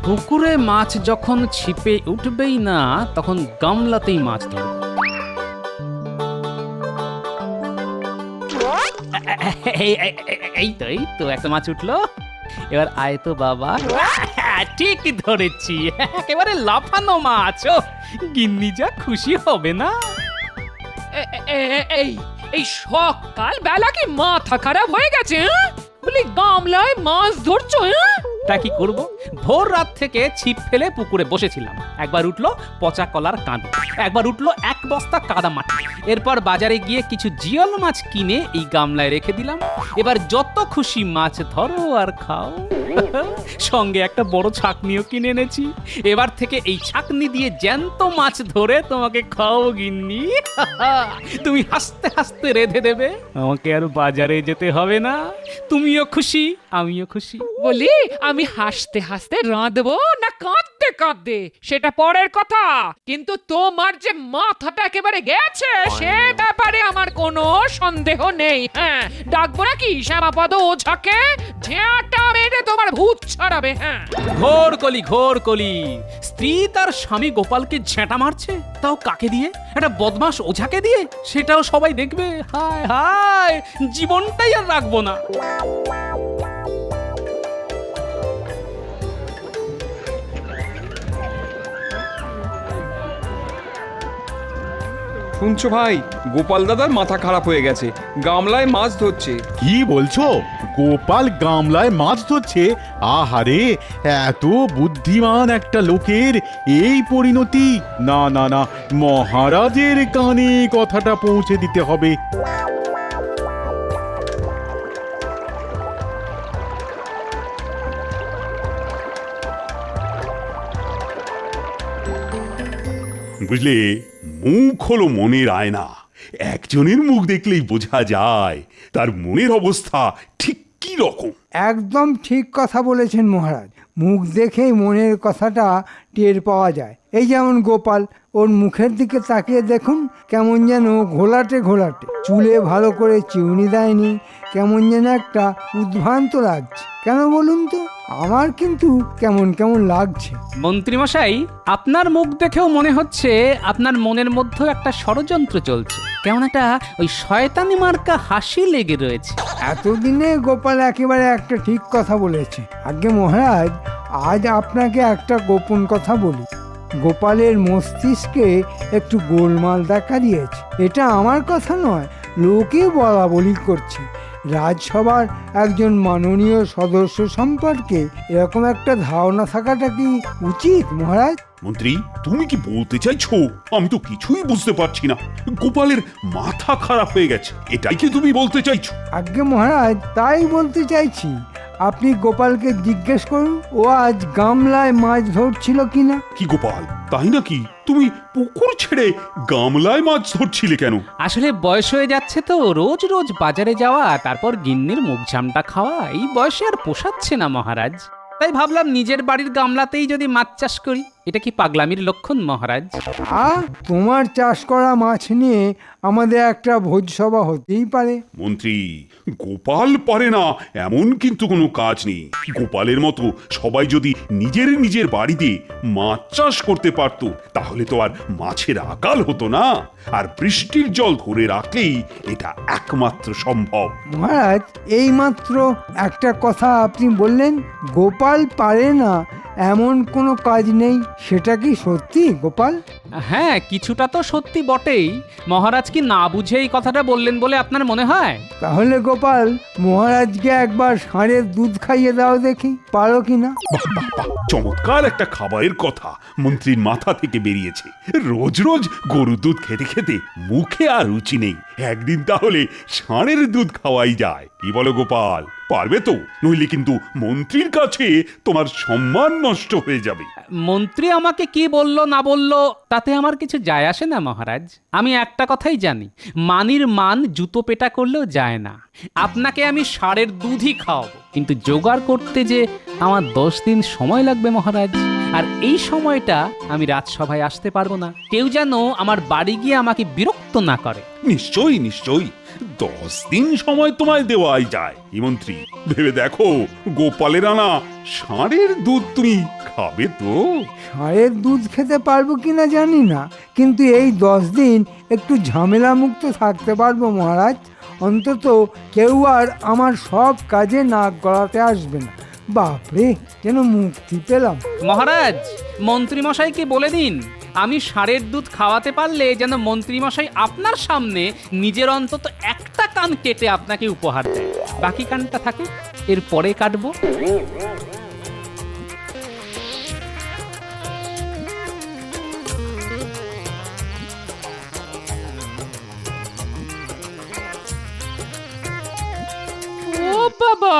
পুকুরে মাছ যখন ছিপে উঠবেই না তখন গামলাতেই মাছ ধরব। এই তো একটা মাছ উঠলো। এবার আয় তো বাবা। ঠিক ধরেছি, একেবারে লাফানো মাছ। ও গিন্নি যা খুশি হবে না। এই এই সকাল বেলা কি মাথা খারাপ হয়ে গেছে? বলি গামলায় মাছ ধরছো? তা কি করব, ভোর রাত থেকে ছিপ ফেলে পুকুরে বসেছিলাম। একবার উঠলো পচা কলার কাঁদো, একবার উঠলো এক বস্তা কাদা মাটি। এরপর বাজারে গিয়ে কিছু জিওল মাছ কিনে এই গামলায় রেখে দিলাম। এবার যত খুশি মাছ ধরো আর খাও। সঙ্গে একটা বড় ছাকনিও কিনে এনেছি। এবার থেকে এই ছাকনি দিয়ে জ্যান্ত মাছ ধরে তোমাকে খাও গিন্নি। তুমি হাসতে হাসতে রেঁধে দেবে, আমাকে আর বাজারে যেতে হবে না। তুমিও খুশি, আমিও খুশি। বলি আমি হাসতে হাসতে রাঁধবো না কাঁদতে কাঁদতে সেটা পরের কথা, কিন্তু তোমার যে মাথাটা একেবারে গেছে সে ব্যাপারে আমার কোনো সন্দেহ নেই। হ্যাঁ, ডাকবো নাকি শ্যামাপদ ওঝাকে? ঝেঁটা মেরে তোমার ভূত ছাড়াবে। হ্যাঁ, ঘোর কলি, ঘোর কলি। স্ত্রী তার স্বামী গোপালকে ঝেঁটা মারছে, তাও কাকে দিয়ে? একটা বদমাস ওঝাকে দিয়ে। সেটাও সবাই দেখবে। হায় হায়, জীবনটাই আর রাখবো না। শুনছো ভাই, গোপাল দাদার মাথা খারাপ হয়ে গেছে, গামলায় মাছ ধরছে। কি বলছো? গোপাল গামলায় মাছ ধরছে? আহারে, এত বুদ্ধিমান একটা লোকের এই পরিণতি! না না না, মহারাজের কানে কথাটা পৌঁছে দিতে হবে। বুঝলে, মুখ হলো মনের আয়না। একজনের মুখ দেখলেই বোঝা যায় তার মনের অবস্থা ঠিক কি রকম। একদম ঠিক কথা বলেছেন মহারাজ। মুখ দেখেই মনের কথাটা টের পাওয়া যায়। এই যেমন গোপাল, ওর মুখের দিকে তাকিয়ে দেখুন, কেমন যেন ঘোলাটে ঘোলাটে, চুলে ভালো করে চিউনি দেয়নি, কেমন যেন একটা উদ্ভ্রান্ত লাগছে। কেন বলুন তো? আমার কিন্তু কেমন কেমন লাগছে। মন্ত্রীমশাই, আপনার মুখ দেখেও মনে হচ্ছে আপনার মনের মধ্যেও একটা ষড়যন্ত্র চলছে। কেমন একটা ওই শয়তানি মার্কা হাসি লেগে রয়েছে। এতদিনে গোপাল একেবারে একটা ঠিক কথা বলেছে। আগে মহারাজ, আজ আপনাকে একটা গোপন কথা বলি। গোপালের মস্তিষ্কে একটু গোলমাল দেখা দিয়েছে। এটা আমার কথা নয়, লোকে বলা বলি করছে। রাজসভার একজন মাননীয় সদস্য সম্পর্কে এরকম একটা ধারণা থাকাটা কি উচিত মহারাজ? মন্ত্রী, তুমি কি বলতে চাইছো? আমি তো কিছুই বুঝতে পারছি না। গোপালের মাথা খারাপ হয়ে গেছে, এটাই কি তুমি বলতে চাইছো? আজ্ঞে মহারাজ, তাই বলতে চাইছি। আপনি গোপালকে জিজ্ঞেস করুন, ও আজ গামলায় মাছ ধরছিল কিনা। কি গোপাল, তাই নাকি? তুমি পুকুর ছেড়ে গামলায় মাছ ধরছিলে কেন? আসলে বয়স হয়ে যাচ্ছে তো, রোজ রোজ বাজারে যাওয়া, তারপর গিন্নির মুখ ঝামটা খাওয়া, এই বয়সে আর পোষাচ্ছে না মহারাজ। তাই ভাবলাম নিজের বাড়ির গামলাতেই যদি মাছ চাষ করি। এটা কি পাগলামির লক্ষণ মহারাজ? তোমার চাষ করা মাছ নিয়ে আমাদের একটা ভোজসভা হতেই পারে। মন্ত্রী, গোপাল পারে না এমন কিন্তু কোনো কাজ নেই। গোপালের মতো সবাই যদি নিজের নিজের বাড়িতে মাছ চাষ করতে পারত, তাহলে তো আর মাছের আকাল হতো না। আর বৃষ্টির জল ধরে রাখলেই এটা একমাত্র সম্ভব। মহারাজ, এইমাত্র একটা কথা আপনি বললেন, গোপাল পারে না এমন কোনো কাজ নেই। সেটা কি সত্যি গোপাল? হ্যাঁ, কিছুটা তো সত্যি বটেই। মহারাজ কি না বুঝে এই কথাটা বললেন বলে আপনার মনে হয়? তাহলে গোপাল, মহারাজকে একবার ষাঁড়ের দুধ খাইয়ে দাও দেখি, পারো কিনা। বাহ বাহ বাহ, চমৎকার একটা খাবারের কথা মন্ত্রীর মাথা থেকে বেরিয়েছে। রোজ রোজ গরুর দুধ খেতে খেতে মুখে আর রুচি নেই। একদিন তাহলে ষাঁড়ের দুধ খাওয়াই যায়। কি বলো গোপাল, পারবে তো? নইলে কিন্তু মন্ত্রীর কাছে তোমার সম্মান নষ্ট হয়ে যাবে। মন্ত্রী আমাকে কি বলল না বলল তাতে আমার কিছু যায় আসে না মহারাজ। আমি একটা কথাই জানি, মানির মান জুতো পেটা করলেও যায় না। আপনাকে আমি ষাঁড়ের দুধই খাওয়াবো, কিন্তু জোগাড় করতে যে আমার 10 দিন সময় লাগবে মহারাজ। আর এই সময়টা আমি রাজসভায় আসতে পারবো না। কেউ যেন আমার বাড়ি গিয়ে আমাকে বিরক্ত না করে। নিশ্চয়ই নিশ্চয়ই, 10 দিন সময় তোমায় দেওয়াই যায় এই মন্ত্রী, ভেবে দেখো গোপালের আনা ষাঁড়ের দুধ তুমি খাবে তো? ষাঁড়ের দুধ খেতে পারবো কিনা জানি না, কিন্তু এই 10 দিন একটু ঝামেলা মুক্ত থাকতে পারবো মহারাজ। অন্তত কেউ আর আমার সব কাজে নাক গলাতে আসবে না। বাপরে, যেন মুক্তি পেলাম। মহারাজ, মন্ত্রীমশাইকে বলে দিন আমি ষাঁড়ের দুধ খাওয়াতে পারলে যেন মন্ত্রীমশাই আপনার সামনে নিজের অন্তত একটা কান কেটে আপনাকে উপহার দেয়। বাকি কানটা থাকুক, এর পরে কাটবো। ও বাবা,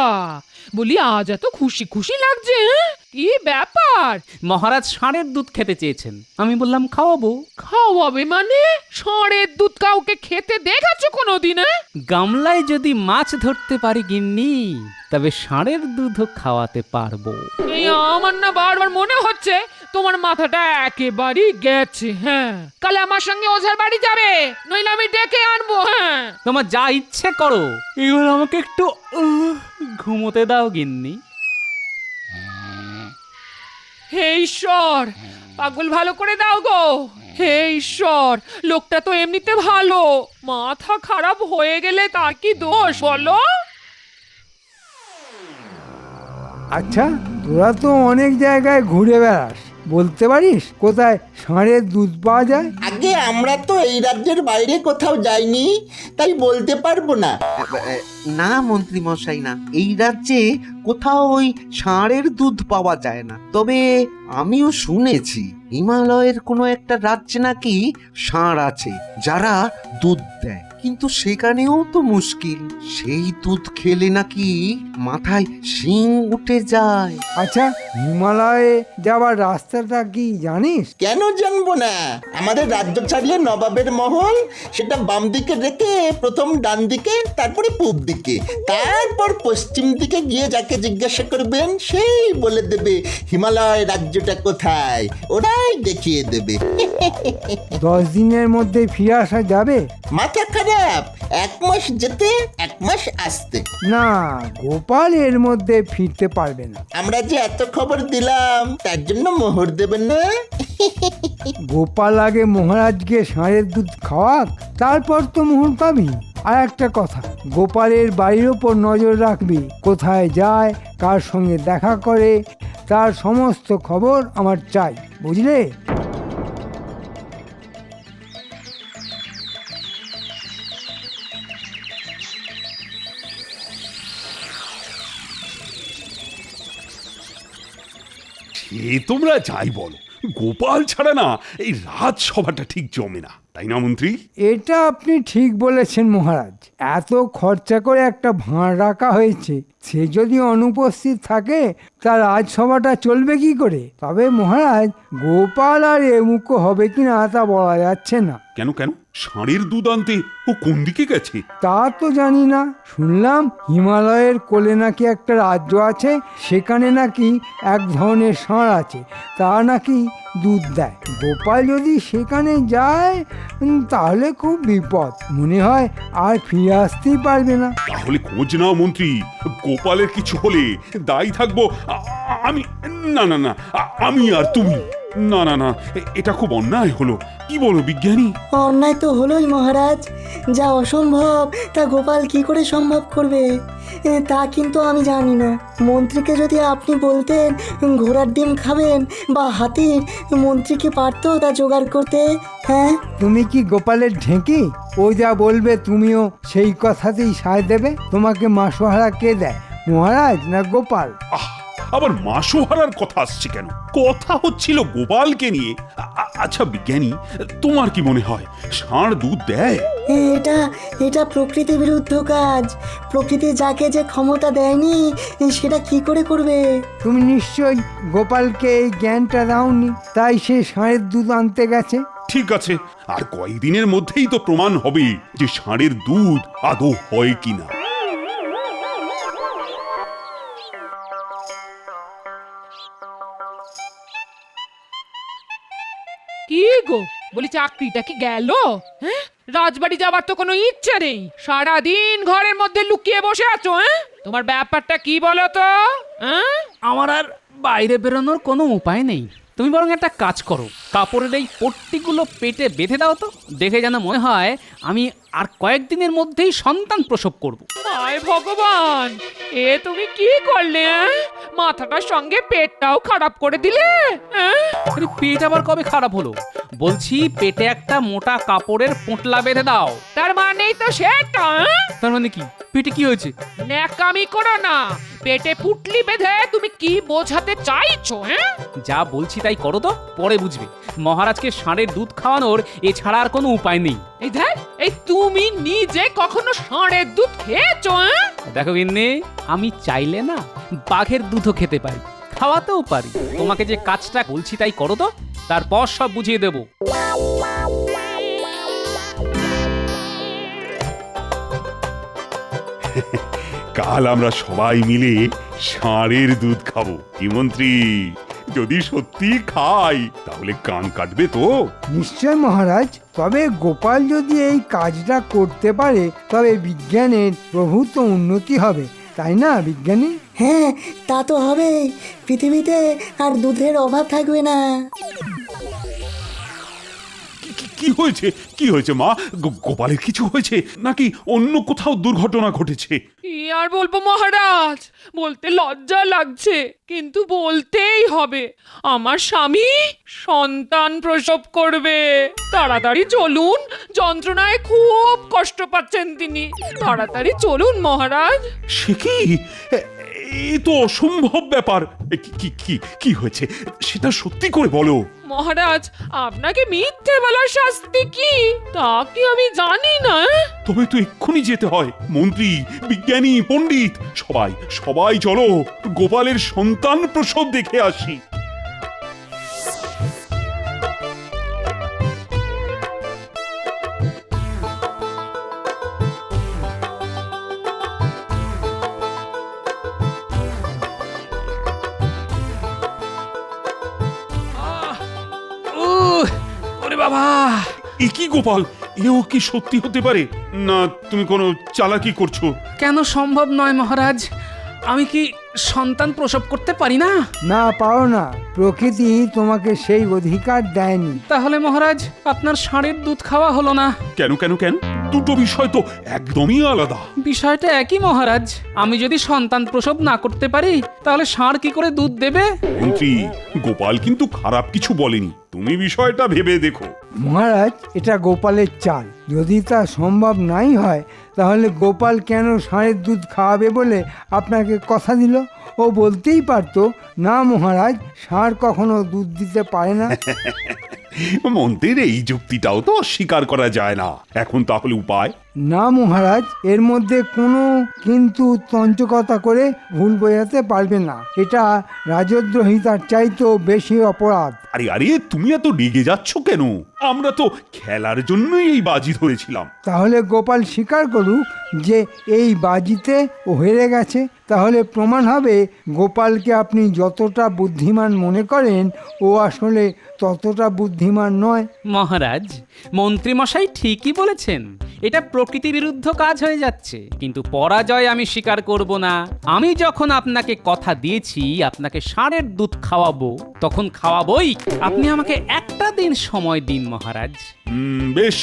বলি আজ এত খুশি খুশি লাগছে, হ্যাঁ? কি ব্যাপার? মহারাজ ষাঁড়ের দুধ খেতে চেয়েছেন, আমি বললাম খাওয়াবো। খাওয়াবে মানে? ষাঁড়ের দুধ কাউকে খেতে দেখেছো কোনোদিন? গামলায় যদি মাছ ধরতে পারি গিন্নি, তবে ষাঁড়ের দুধও খাওয়াতে পারবো। এই আমার না বারবার মনে হচ্ছে তোমার মাথাটা একেবারেই গেছে। হ্যাঁ, কাল আমার সঙ্গে ওঝার বাড়ি যাবে, নইলে আমি ডেকে আনবো। হ্যাঁ, তোমার যা ইচ্ছে করো, এবার আমাকে একটু ঘুমোতে দাও গিন্নি। হে ঈশ্বর, পাগল ভালো করে দাও গো। হে ঈশ্বর, লোকটা তো এমনিতে ভালো, মাথা খারাপ হয়ে গেলে তার কি দোষ বলো? আচ্ছা, তোরা তো অনেক জায়গায় ঘুরে বেড়াস, বলতে পারিস কোথায় ষাঁড়ের দুধ পাওয়া যায়? আগে আমরা তো এই রাজ্যের বাইরে কোথাও যাইনি, তাই বলতে পারবো না। না মন্ত্রী মশাই, না, এই রাজ্যে কোথাও ওই ষাঁড়ের দুধ পাওয়া যায় না। তবে আমিও শুনেছি হিমালয়ের কোনো একটা রাজ্যে নাকি ষাঁড় আছে যারা দুধ দেয়, কিন্তু সেখানেও তো মুশকিল। সেই দুধ খেলে নাকি মাথায় শিং উঠে যায়। আচ্ছা, হিমালয়ে যাওয়ার রাস্তাটা কি জানিস? কেন জানবো না? আমাদের রাজ্য ছাড়লে নবাবের মহল, সেটা বাম দিকে রেখে প্রথম ডান দিকে, তারপরে পূব দিকে, তারপর পশ্চিম দিকে গিয়ে যাকে জিজ্ঞাসা করবেন সেই বলে দেবে হিমালয় রাজ্যটা কোথায়, ওরাই দেখিয়ে দেবে। 10 দিনের মধ্যে ফিরে আসা যাবে? মাথা খারাপ, 1 মাস যেতে 1 মাস আসতে। না, গোপাল এর মধ্যে ফিরতে পারবে না। আমরা যে এত খবর দিলাম তার জন্য মোহর দেবেন না? গোপাল আগে মহারাজকে ষাঁড়ের দুধ খাওয়াক, তারপর তো মোহর পাবি। আর একটা কথা, গোপালের বাড়ির ওপর নজর রাখবি, কোথায় যায়, কার সঙ্গে দেখা করে, তার সমস্ত খবর আমার চাই, বুঝলে? সে তোমরা যাই বলো, গোপাল ছাড়া না এই রাজসভাটা ঠিক জমে না, তাই না মন্ত্রী? এটা আপনি ঠিক বলেছেন মহারাজ। এত খরচা করে একটা ভাঁড় রাখা হয়েছে, সে যদি অনুপস্থিত থাকে তার রাজসভাটা চলবে কি করে? তবে মহারাজ, গোপাল আর এমুখো হবে কিনা তা বলা যাচ্ছে না। কেন কেন, ষাঁড়ের দুধ আনতে ও কোন দিকে গেছে? তা তো জানি না, শুনলাম হিমালয়ের কোলে নাকি একটা রাজ্য আছে, সেখানে নাকি এক ধরনের ষাঁড় আছে, তা নাকি দুধ দেয়। গোপাল যদি সেখানে যায় তাহলে খুব বিপদ, মনে হয় আর ফিরে আসতেই পারবে না। তাহলে খোঁজ নাও মন্ত্রী, গোপালের কিছু হলে দায়ী থাকবো আমি। না না না, আমি আর তুমি। না না না, এটা খুব অন্যায় হলো। কি বলো বিজ্ঞানী? অন্যায় তো হলোই মহারাজ, যা অসম্ভব তা গোপাল কি করে সম্ভব করবে তা কিন্তু আমি জানি না। মন্ত্রীকে যদি আপনি বলতেন ঘোড়ার ডিম খাবেন বা হাতির, মন্ত্রী কি পারতো তা জোগাড় করতে? হ্যাঁ, তুমি কি গোপালের ঢেঁকি? ও যা বলবে তুমিও সেই কথাতেই সায় দেবে? তোমাকে মাসোহারা কে দেয়, মহারাজ না গোপাল? আবার মাসোহারার কথা আসছে কেন? কথা হচ্ছিল গোপালকে নিয়ে। আচ্ছা বিজ্ঞানী, তোমার কি মনে হয় ষাঁড় দুধ দেয়? এটা এটা প্রকৃতি বিরুদ্ধ কাজ। প্রকৃতি যাকে যে ক্ষমতা দেয়নি সেটা কি করে করবে? তুমি নিশ্চয়ই গোপালকে এই জ্ঞানটা দাওনি, তাই সে ষাঁড়ের দুধ আনতে গেছে। ঠিক আছে, আর কয়েকদিনের মধ্যেই তো প্রমাণ হবে যে ষাঁড়ের দুধ আদৌ হয় কিনা। কি গো, বলি চাকরিটা কি গেল? হ্যাঁ, রাজবাড়ি যাবার তো কোনো ইচ্ছে নেই, সারাদিন ঘরের মধ্যে লুকিয়ে বসে আছো। তোমার ব্যাপারটা কি বলো তো? আমার আর বাইরে বেরোনোর কোনো উপায় নেই। তুমি বরং একটা কাজ করো, কাপড়ের এই পট্টিগুলো পেটে বেঁধে দাও তো, দেখে যেন মনে হয় আমি আর কয়েকদিনের মধ্যেই সন্তান প্রসব করব। হায় ভগবান, এ তুমি কি করলে? মাথাটার সঙ্গে পেটটাও খারাপ করে দিলে। আরে পেট আবার কবে খারাপ হলো? বলছি পেটে একটা মোটা কাপড়ের পোঁটলা বেঁধে দাও। তার মানেই তো সেটা। তার মানে কি? পেটে কি হয়েছে? ন্যাকামি করো না, পেটে পুটলি বেঁধে তুমি কি বোঝাতে চাইছো? যা বলছি তাই করো তো, পরে বুঝবে। মহারাজকে ষাঁড়ের দুধ খাওয়ানোর এছাড়া আর কোনো উপায় নেই। এই দেখ, এই তুমি নিজে কখনো ষাঁড়ের দুধ খেয়েছো? দেখো গিন্নি, আমি চাইলে না বাঘের দুধও খেতে পারি, খাওয়াতেও পারি। তোমাকে যে কাজটা বলছি তাই করো তো, তারপর সব বুঝিয়ে দেবো। কাল আমরা সবাই মিলে ষাঁড়ের দুধ খাবো। কি মন্ত্রী, যদি সত্যি খাই তাহলে কান কাটবে তো? নিশ্চয় মহারাজ, তবে গোপাল যদি এই কাজটা করতে পারে তবে বিজ্ঞানের প্রভূত উন্নতি হবে, তাই না বিজ্ঞানী? হ্যাঁ, তা তো হবেই। পৃথিবীতে আর দুধের অভাব থাকবে না। কি হয়েছে? কি হয়েছে মা? গোপালের কিছু হয়েছে নাকি অন্য কোথাও দুর্ঘটনা ঘটেছে? কি আর বলবো মহারাজ, বলতে লজ্জা লাগছে কিন্তু বলতেই হবে। আমার স্বামী সন্তান প্রসব করবে। তাড়াতাড়ি চলুন, যন্ত্রণায় খুব কষ্ট পাচ্ছেন তিনি। তাড়াতাড়ি চলুন মহারাজ। সে কি? এ তো অসম্ভব ব্যাপার। কি হয়েছে সেটা সত্যি করে বলো। মহারাজ, আপনাকে মিথ্যে বলার শাস্তি কি তা কি আমি জানি না? তবে তো এক্ষুনি যেতে হয়। মন্ত্রী, বিজ্ঞানী, পণ্ডিত সবাই চলো, গোপালের সন্তান প্রসব দেখে আসি। ওরে বাবা! এ কি গোপাল, এও কি সত্যি হতে পারে? না তুমি কোনো চালাকি করছো? কেন সম্ভব নয় মহারাজ? আমি কি সন্তান প্রসব করতে পারি না? না, পারো না। প্রকৃতি তোমাকে সেই অধিকার দেয়নি। তাহলে মহারাজ আপনার ষাঁড়ের দুধ খাওয়া হলো না। কেন? দুটো বিষয় তো একদমই আলাদা। বিষয়টা একই মহারাজ। আমি যদি সন্তান প্রসব না করতে পারি তাহলে ষাঁড় কি করে দুধ দেবে? মন্ত্রী, গোপাল কিন্তু খারাপ কিছু বলেনি, তুমি বিষয়টা ভেবে দেখো। মহারাজ, এটা গোপালের চাল। যদি তা সম্ভব নাই হয় তাহলে গোপাল কেন ষাঁড়ের দুধ খাওয়াবে বলে আপনাকে কথা দিল? ও বলতেই পারতো, না মহারাজ, ষাঁড় কখনো দুধ দিতে পারে না। মন্ত্রীর এই যুক্তিটাও তো অস্বীকার করা যায় না। এখন তাহলে উপায়? না মহারাজ, এর মধ্যে কোনো কিন্তু তঞ্চকতা করে ভুল বোঝাতে পারবে না। এটা রাজদ্রোহিতার চাইতেও বেশি অপরাধ। আরে তুমি এত রেগে যাচ্ছ কেন? আমরা তো খেলার জন্যই এই বাজি ধরেছিলাম। তাহলে গোপাল স্বীকার করুক যে এই বাজিতে ও হেরে গেছে। তাহলে প্রমাণ হবে গোপালকে আপনি যতটা বুদ্ধিমান মনে করেন ও আসলে ততটা বুদ্ধিমান নয়। মহারাজ, মন্ত্রীমশাই ঠিকই বলেছেন। এটা প্রকৃতি বিরুদ্ধ কাজ হয়ে যাচ্ছে, কিন্তু পরাজয় আমি স্বীকার করব না। আমি যখন আপনাকে কথা দিয়েছি আপনাকে ষাঁড়ের দুধ খাওয়াবো, তখন খাওয়াবোই। আপনি আমাকে একটা দিন সময় দিন মহারাজ। বেশ,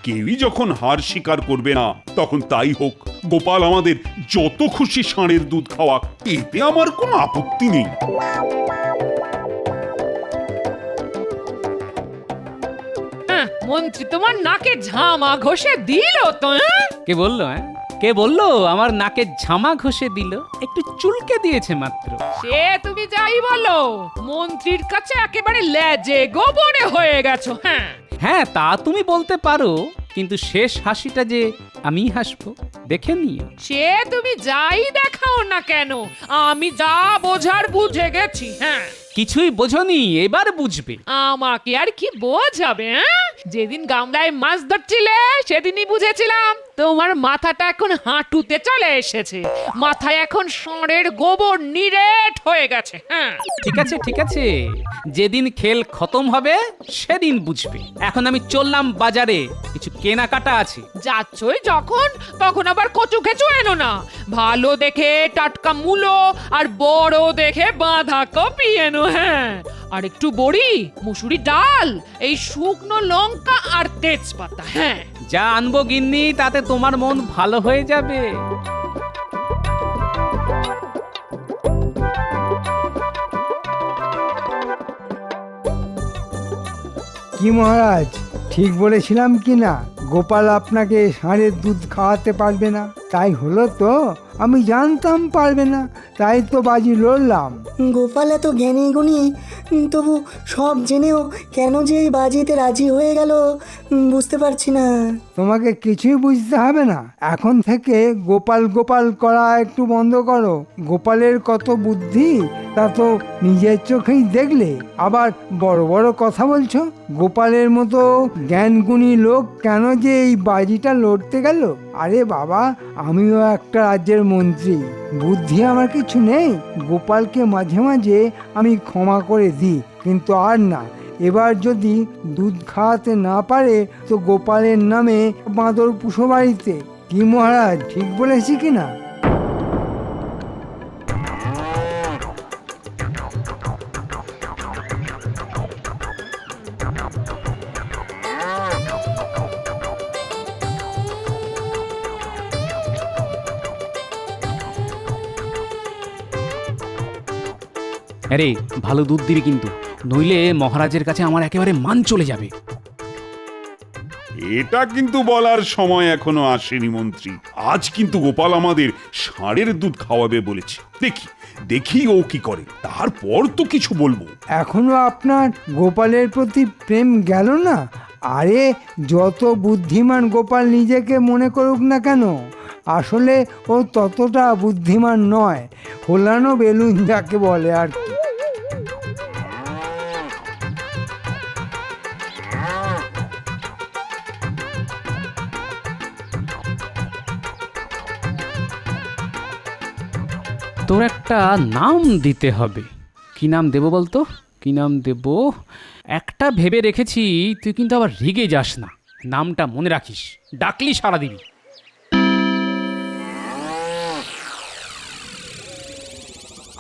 কেউই যখন হার স্বীকার করবে না তখন তাই হোক। গোপাল আমাদের যত খুশি ষাঁড়ের দুধ খাওয়া, এতে আমার কোনো আপত্তি নেই। মন্ত্রী তোমার নাকে ঝামা ঘষে দিল তো? কে বললো? কে বললো আমার নাকে ঝামা ঘষে দিল? একটু চুলকে দিয়েছে মাত্র। সে তুমি যাই বলো, মন্ত্রীর কাছে একেবারে লেজে গোবরে হয়ে গেছো। হ্যাঁ, তা তুমি বলতে পারো, কিন্তু শেষ হাসিটা যে আমি হাসবো, দেখে নিও। সে তুমি যাই দেখাও না কেন, আমি যা বোঝার বুঝে গেছি। কিছুই বোঝনি, এবার বুঝবে। আমাকে আর কি বোঝাবে? যেদিন গামলায় মাছ ধরছিলে সেদিনই বুঝেছিলাম তোমার মাথাটা এখন হাঁটুতে চলে এসেছে। মাথায় এখন ষাঁড়ের গোবর নিরেট হয়ে গেছে। হ্যাঁ, ঠিক আছে ঠিক আছে, যেদিন খেল খতম হবে সেদিন বুঝবে। এখন আমি চললাম বাজারে, কিছু কেনাকাটা আছে। যাচ্ছই যখন তখন আবার কচু খেচু এনো না। ভালো দেখে টাটকা মূলো আর বড় দেখে বাঁধাকপি এনো। হ্যাঁ, আর একটু বড়ি, মুসুরি ডাল, এই শুকনো লঙ্কা আর তেজপাতা। হ্যাঁ, যা আনবো গিন্নি, তাতে তোমার মন ভালো হয়ে যাবে। কি মহারাজ, ঠিক বলেছিলাম কি না? গোপাল আপনাকে ষাঁড়ের দুধ খাওয়াতে পারবে না, তাই হলো তো? আমি জানতাম পারবে না, তাই তো বাজি লড়লাম। গোপাল এত জ্ঞানী গুণী, তবু সব জেনেও কেন যে এই বাজিতে রাজি হয়ে গেল বুঝতে পারছি না। তোমাকে কিছুই বুঝতে হবে না, এখন থেকে গোপাল গোপাল করা একটু বন্ধ করো। গোপালের কত বুদ্ধি তা তো নিজের চোখেই দেখলে, আবার বড় বড় কথা বলছো। গোপালের মতো জ্ঞানগুণী লোক কেন যে এই বাজিটা লড়তে গেল? আরে বাবা, আমিও একটা রাজ্যের মন্ত্রী, বুদ্ধি আমার কিছু নেই? গোপালকে মাঝে মাঝে আমি ক্ষমা করে দিই, কিন্তু আর না। এবার যদি দুধ খাওয়াতে না পারে তো গোপালের নামে বাঁদর পুষো বাড়িতে। কি মহারাজ, ঠিক বলেছি কিনা? আরে ভালো দুধ দিবি কিন্তু, নইলে মহারাজের কাছে আমার একেবারে মান চলে যাবে। এটা কিন্তু বলার সময় এখনো আসেনি মন্ত্রী। আজ কিন্তু গোপাল আমাদের ষাঁড়ের দুধ খাওয়াবে বলেছে। দেখি দেখি ও কি করে, তারপর তো কিছু বলবো। এখনো আপনার গোপালের প্রতি প্রেম গেল না? আরে যত বুদ্ধিমান গোপাল নিজেকে মনে করুক না কেন, আসলে ও ততটা বুদ্ধিমান নয়। হোলানো বেলুন যাকে বলে আর কি। তোর একটা নাম দিতে হবে। কি নাম দেব বলতো? কি নাম দেব? একটা ভেবে রেখেছি, তুই কিন্তু আবার রেগে যাস না। নামটা মনে রাখিস, ডাকলি সারা দিবি।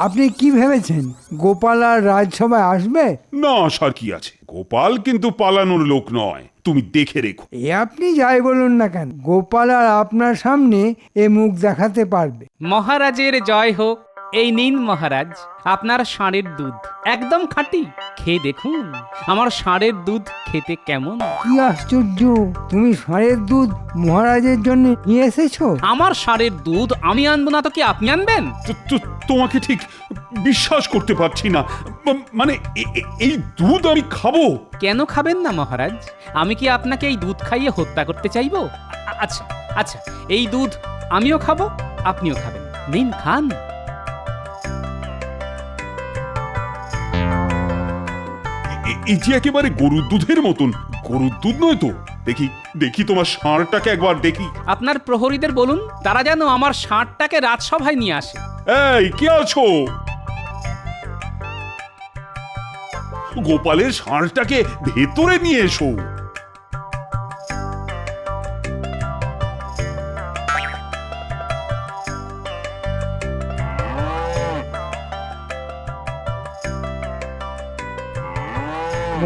আপনি কি ভেবেছেন গোপাল আর রাজসভায় আসবে? না আসার কি আছে, গোপাল কিন্তু পালানোর লোক নয়, তুমি দেখে রেখো। এ আপনি যাই বলুন না কেন, গোপাল আর আপনার সামনে এ মুখ দেখাতে পারবে। মহারাজের জয় হোক। এই নিন মহারাজ, আপনার ষাঁড়ের দুধ, একদম খাঁটি। খেয়ে দেখুন আমার ষাঁড়ের দুধ খেতে কেমন। কি আশ্চর্য, তুমি ষাঁড়ের দুধ মহারাজের জন্য নিয়ে এসেছো? আমার ষাঁড়ের দুধ আমি আনবো না তো কি আপনি আনবেন? তোমাকে ঠিক বিশ্বাস করতে পারছি না। মানে এই দুধ আমি খাবো? কেন খাবেন না মহারাজ? আমি কি আপনাকে এই দুধ খাইয়ে হত্যা করতে চাইবো? আচ্ছা আচ্ছা, এই দুধ আমিও খাবো, আপনিও খাবেন। নিন খান। এই যে একেবারে গরুর দুধের মতন। গরুর দুধ নয় তো? দেখি দেখি তোমার ষাঁড়টাকে একবার দেখি। আপনার প্রহরীদের বলুন, তারা যেন আমার ষাঁড়টাকে রাজসভায় নিয়ে আসে। এই কে আছো? গোপালের ষাঁড়টাকে ভেতরে নিয়ে এসো।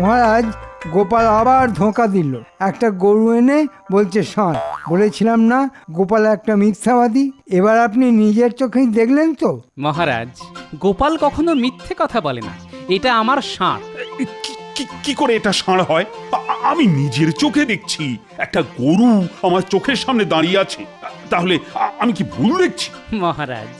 মহারাজ, গোপাল আবার ধোঁকা দিল। একটা গরু এনে বলছে ষাঁড়। বলেছিলাম না গোপাল একটা মিথ্যাবাদী? এবার আপনি নিজের চোখেই দেখলেন তো। মহারাজ, গোপাল কখনো মিথ্যে কথা বলে না। এটা আমার ষাঁড়। কি করে এটা ষাঁড় হয়? আমি নিজের চোখে দেখছি একটা গরু আমার চোখের সামনে দাঁড়িয়ে আছে। তাহলে আমি কি ভুল দেখছি? মহারাজ,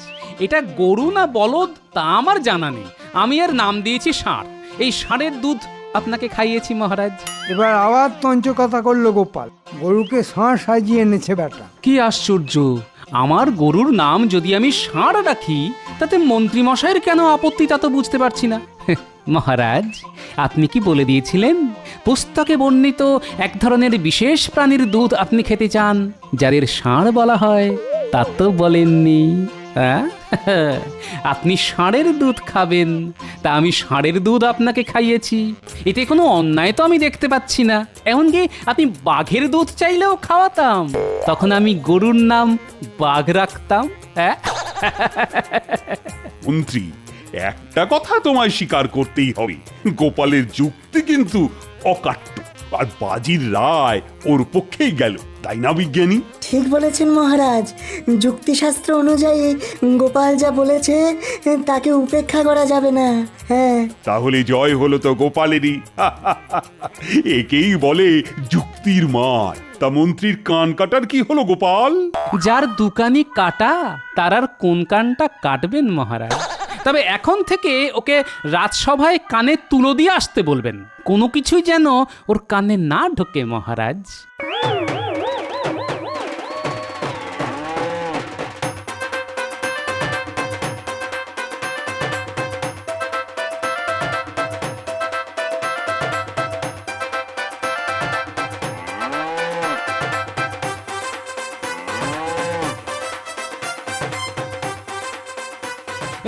এটা গরু না বলদ তা আমার জানা নেই, আমি এর নাম দিয়েছি ষাঁড়। এই ষাঁড়ের দুধ আপনাকে খাইয়েছি মহারাজ। এবার আবার তঞ্চকথা করলো গোপাল। গরুকে ষাঁড় সাজিয়ে এনেছে বেটা। কি আশ্চর্য, আমার গরুর নাম যদি আমি ষাঁড় রাখি তাতে মন্ত্রী মশাইয়ের কেন আপত্তি তা তো বুঝতে পারছি না। মহারাজ, আপনি কি বলে দিয়েছিলেন পুস্তকে বর্ণিত এক ধরনের বিশেষ প্রাণীর দুধ আপনি খেতে চান, যাদের ষাঁড় বলা হয়? তা তো বলেননি। হ্যাঁ? আপনি ষাঁড়ের দুধ খাবেন, তা আমি ষাঁড়ের দুধ আপনাকে খাইয়েছি। এতে কোনো অন্যায় তো আমি দেখতে পাচ্ছি না। এমনকি আপনি বাঘের দুধ চাইলেও খাওয়াতাম, তখন আমি গরুর নাম বাঘ রাখতাম। হ্যাঁ? মন্ত্রী, একটা কথা তোমায় স্বীকার করতেই হবে, গোপালের যুক্তি কিন্তু অকাট্য, আর বাজির রায় ওর পক্ষেই গেল, তাই না বিজ্ঞানী? ঠিক বলেছেন মহারাজ, যুক্তিশাস্ত্র অনুযায়ী গোপাল যা বলেছে তাকে উপেক্ষা করা যাবে না। হ্যাঁ, তাহলে জয় হলো তো গোপালেরই। একেই বলে যুক্তির মার। তা মন্ত্রীর কান কাটার কি হলো গোপাল? যার দুকানি কাটা তার আর কোন কানটা কাটবেন মহারাজ? তবে এখন থেকে ওকে রাজসভায় কানে তুলো দিয়ে আসতে বলবেন, কোনো কিছুই যেন ওর কানে না ঢোকে মহারাজ।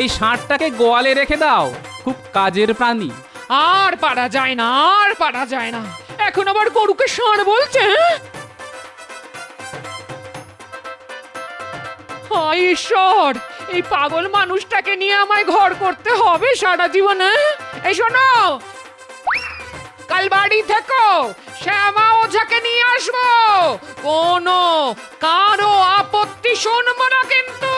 এই ষাঁড়টাকে গোয়ালে রেখে দাও, খুব কাজের প্রাণী। আর পারা যায় না, আর পারা যায় না। এখন আবার গরুকে ষাঁড় বলছে? হায় ঈশ্বর, এই পাগল মানুষটাকে নিয়ে আমায় ঘর করতে হবে সারা জীবনে। এই শোনো, কাল বাড়ি থেকো, শ্যামা ওঝাকে নিয়ে আসবো। কোনো কারো আপত্তি শুনবো না কিন্তু।